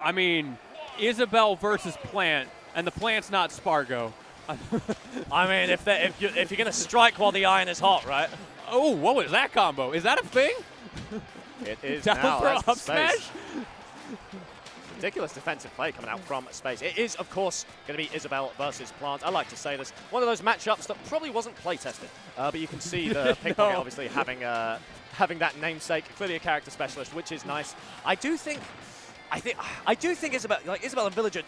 I mean, Isabelle versus Plant, and the Plant's not Spargo. I mean, if you're going to strike while the iron is hot, right? Oh, what was that combo? Is that a thing? It is Down now. throw That's up Space. smash? Ridiculous defensive play coming out from Space. It is, of course, going to be Isabelle versus Plant. I like to say this. One of those matchups that probably wasn't play tested, but you can see the PikPocket obviously having that namesake, clearly a character specialist, which is nice. I do think Isabelle and Villager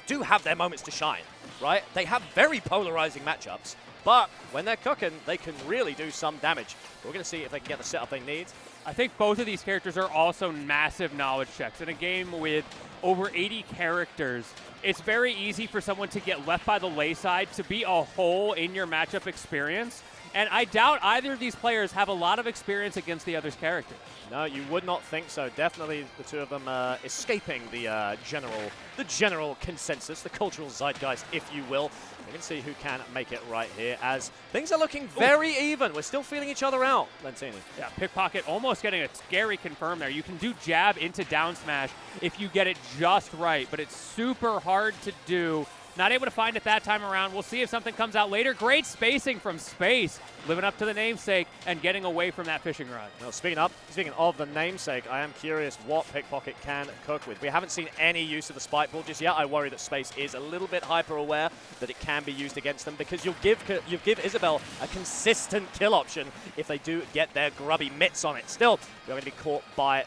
do have their moments to shine, right? They have very polarizing matchups, but when they're cooking, they can really do some damage. We're going to see if they can get the setup they need. I think both of these characters are also massive knowledge checks. In a game with over 80 characters, it's very easy for someone to get left by the wayside, to be a hole in your matchup experience. And I doubt either of these players have a lot of experience against the other's character. No, you would not think so. Definitely the two of them escaping the general consensus, the cultural zeitgeist, if you will. We can see who can make it right here as things are looking very even. We're still feeling each other out, Lentini. Yeah, PikPocket almost getting a scary confirm there. You can do jab into down smash if you get it just right, but it's super hard to do. Not able to find it that time around. We'll see if something comes out later. Great spacing from Space, living up to the namesake and getting away from that fishing rod. Well, speaking of the namesake, I am curious what PikPocket can cook with. We haven't seen any use of the spike ball just yet. I worry that Space is a little bit hyper aware that it can be used against them, because you give Isabelle a consistent kill option if they do get their grubby mitts on it. Still, we're going to be caught by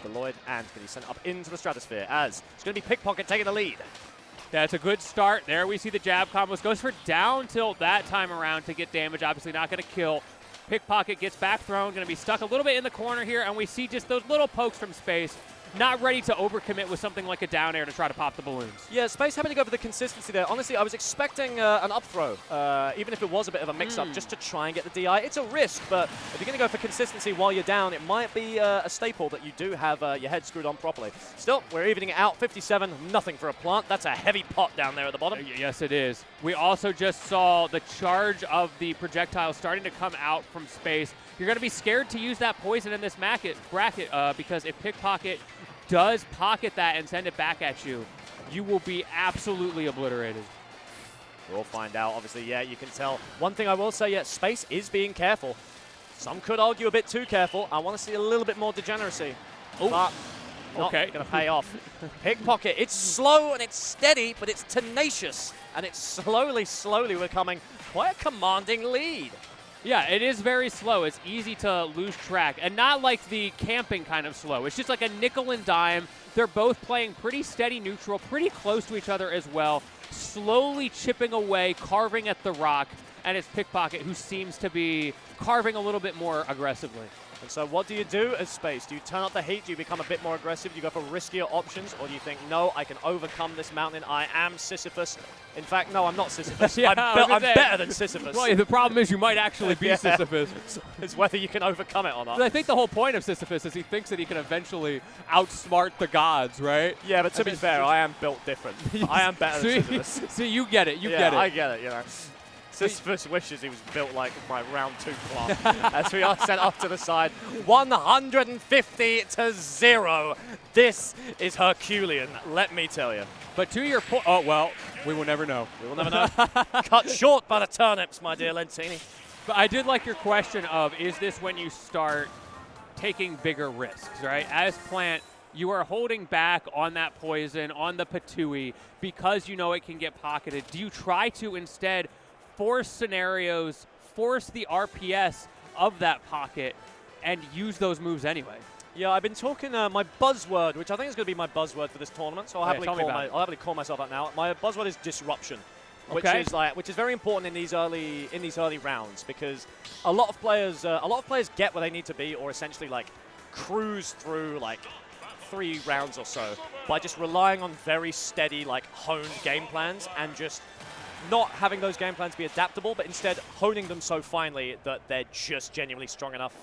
the Lloyd and going to be sent up into the stratosphere as it's going to be PikPocket taking the lead. That's a good start. There we see the jab combos. Goes for down tilt that time around to get damage. Obviously not going to kill. PikPocket gets back thrown. Going to be stuck a little bit in the corner here. And we see just those little pokes from Space. Not ready to overcommit with something like a down air to try to pop the balloons. Yeah, Space having to go for the consistency there. Honestly, I was expecting an up throw, even if it was a bit of a mix-up, just to try and get the DI. It's a risk, but if you're going to go for consistency while you're down, it might be a staple that you do have your head screwed on properly. Still, we're evening it out. 57, nothing for a Plant. That's a heavy pot down there at the bottom. Yes, it is. We also just saw the charge of the projectile starting to come out from Space. You're going to be scared to use that poison in this bracket because if PikPocket does pocket that and send it back at you, you will be absolutely obliterated. We'll find out. Obviously, yeah, you can tell. One thing I will say, yeah, Space is being careful. Some could argue a bit too careful. I want to see a little bit more degeneracy. But not going to pay off. PikPocket, it's slow and it's steady, but it's tenacious. And it's slowly becoming quite a commanding lead. Yeah, it is very slow. It's easy to lose track, and not like the camping kind of slow. It's just like a nickel and dime. They're both playing pretty steady neutral, pretty close to each other as well, slowly chipping away, carving at the rock, and it's PikPocket who seems to be carving a little bit more aggressively. And so what do you do as Space? Do you turn up the heat? Do you become a bit more aggressive? Do you go for riskier options? Or do you think, no, I can overcome this mountain. I am Sisyphus. In fact, no, I'm not Sisyphus. Yeah, I'm better than Sisyphus. Well, the problem is you might actually be Sisyphus. It's whether you can overcome it or not. I think the whole point of Sisyphus is he thinks that he can eventually outsmart the gods, right? Yeah, but to be fair, I am built different. I am better than Sisyphus. See, you get it. You get it. I get it, you know. Sisyphus wishes he was built like my round 2 plant. As we are sent off to the side, 150-0. This is Herculean, let me tell you. But to your point, oh, well, we will never know. We will never know. Cut short by the turnips, my dear Lentini. But I did like your question of, is this when you start taking bigger risks, right? As Plant, you are holding back on that poison, on the Patui, because you know it can get pocketed. Do you try to instead force scenarios, force the RPS of that pocket, and use those moves anyway? Yeah, I've been talking my buzzword, which I think is going to be my buzzword for this tournament. So I'll happily call myself that now. My buzzword is disruption, which is very important in these early rounds, because a lot of players get where they need to be, or essentially like cruise through like 3 rounds or so by just relying on very steady, like honed game plans, and just not having those game plans be adaptable, but instead honing them so finely that they're just genuinely strong enough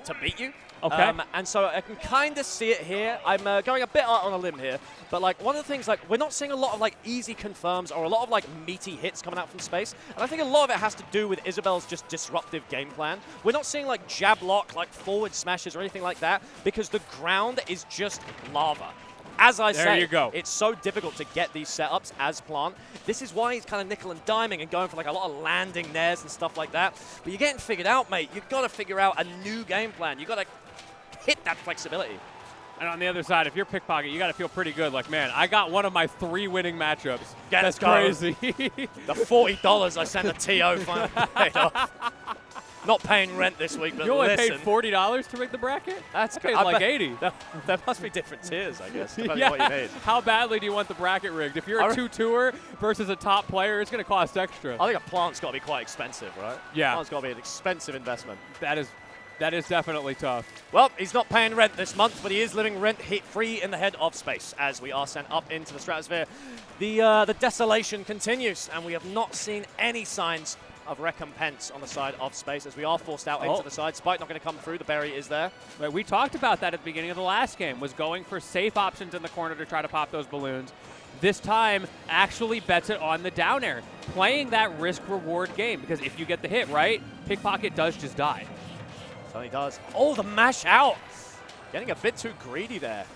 to beat you. Okay. And so I can kind of see it here. I'm going a bit out on a limb here, but like one of the things, like we're not seeing a lot of like easy confirms or a lot of like meaty hits coming out from Space, and I think a lot of it has to do with Isabelle's just disruptive game plan. We're not seeing like jab lock, like forward smashes or anything like that, because the ground is just lava. As I there say, you go. It's so difficult to get these setups as Plant. This is why he's kind of nickel and diming and going for like a lot of landing nairs and stuff like that. But you're getting figured out, mate. You've got to figure out a new game plan. You've got to hit that flexibility. And on the other side, if you're Pickpocket, you got to feel pretty good. Like, man, I got one of my 3 winning matchups. That's crazy. The $40 I sent the TO finally paid off. Not paying rent this week, but you only listen. paid $40 to make the bracket? That's paid like 80. There must be different tiers, I guess, depending yeah. on what you need. How badly do you want the bracket rigged? If you're a 2-2er versus a top player, it's going to cost extra. I think a Plant's got to be quite expensive, right? Yeah. Plant's got to be an expensive investment. That is definitely tough. Well, he's not paying rent this month, but he is living rent-free in the head of space as we are sent up into the stratosphere. The desolation continues, and we have not seen any signs of recompense on the side of space as we are forced out into the side. Spike not going to come through. The berry is there. Right, we talked about that at the beginning of the last game, was going for safe options in the corner to try to pop those balloons. This time, actually bets it on the down air, playing that risk-reward game, because if you get the hit, right, Pickpocket does just die. So he does. Oh, the mash out. Getting a bit too greedy there.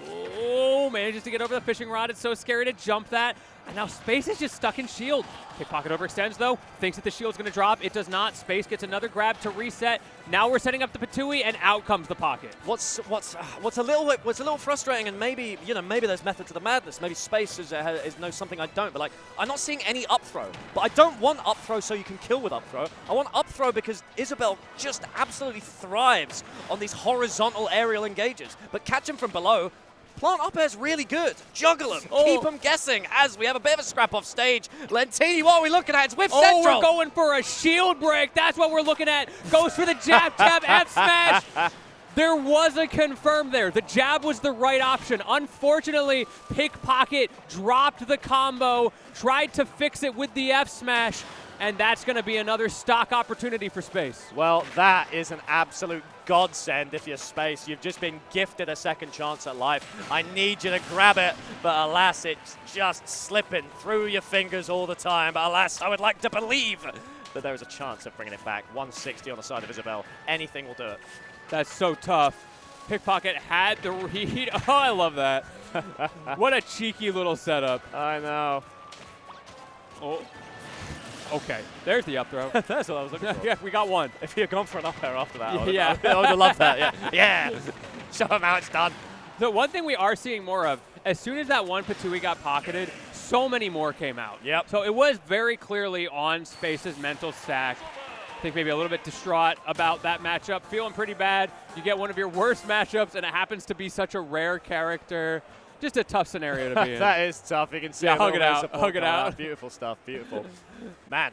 Oh, manages to get over the fishing rod. It's so scary to jump that. And now Space is just stuck in shield. Pickpocket overextends, though. Thinks that the shield's going to drop. It does not. Space gets another grab to reset. Now we're setting up the Patui, and out comes the pocket. What's a little frustrating, and maybe there's method to the madness. Maybe Space knows something I don't. But like, I'm not seeing any up throw. But I don't want up throw so you can kill with up throw. I want up throw because Isabelle just absolutely thrives on these horizontal aerial engages. But catch him from below. Plant up air's really good. Juggle him. Keep him guessing as we have a bit of a scrap off stage. Lentini, what are we looking at? It's whip central. We're going for a shield break. That's what we're looking at. Goes for the jab, F smash. There was a confirm there. The jab was the right option. Unfortunately, Pickpocket dropped the combo, tried to fix it with the F smash, and that's going to be another stock opportunity for Space. Well, that is an absolute godsend if you're Space. You've just been gifted a second chance at life. I need you to grab it, but alas, it's just slipping through your fingers all the time. But alas, I would like to believe that there is a chance of bringing it back. 160 on the side of Isabelle. Anything will do it. That's so tough. Pickpocket had the read. Oh, I love that. What a cheeky little setup. I know. Oh. Okay, there's the up throw. That's what I was looking for. Yeah, we got one. If he had gone for an up air after that, I would yeah. have loved that. Yeah. Yeah. Show him how it's done. The one thing we are seeing more of, as soon as that one Patui got pocketed, so many more came out. Yep. So it was very clearly on Space's mental stack. I think maybe a little bit distraught about that matchup, feeling pretty bad. You get one of your worst matchups, and it happens to be such a rare character. Just a tough scenario to be in. That is tough. You can see hug it out. Hug it out. Beautiful stuff. Beautiful. Man,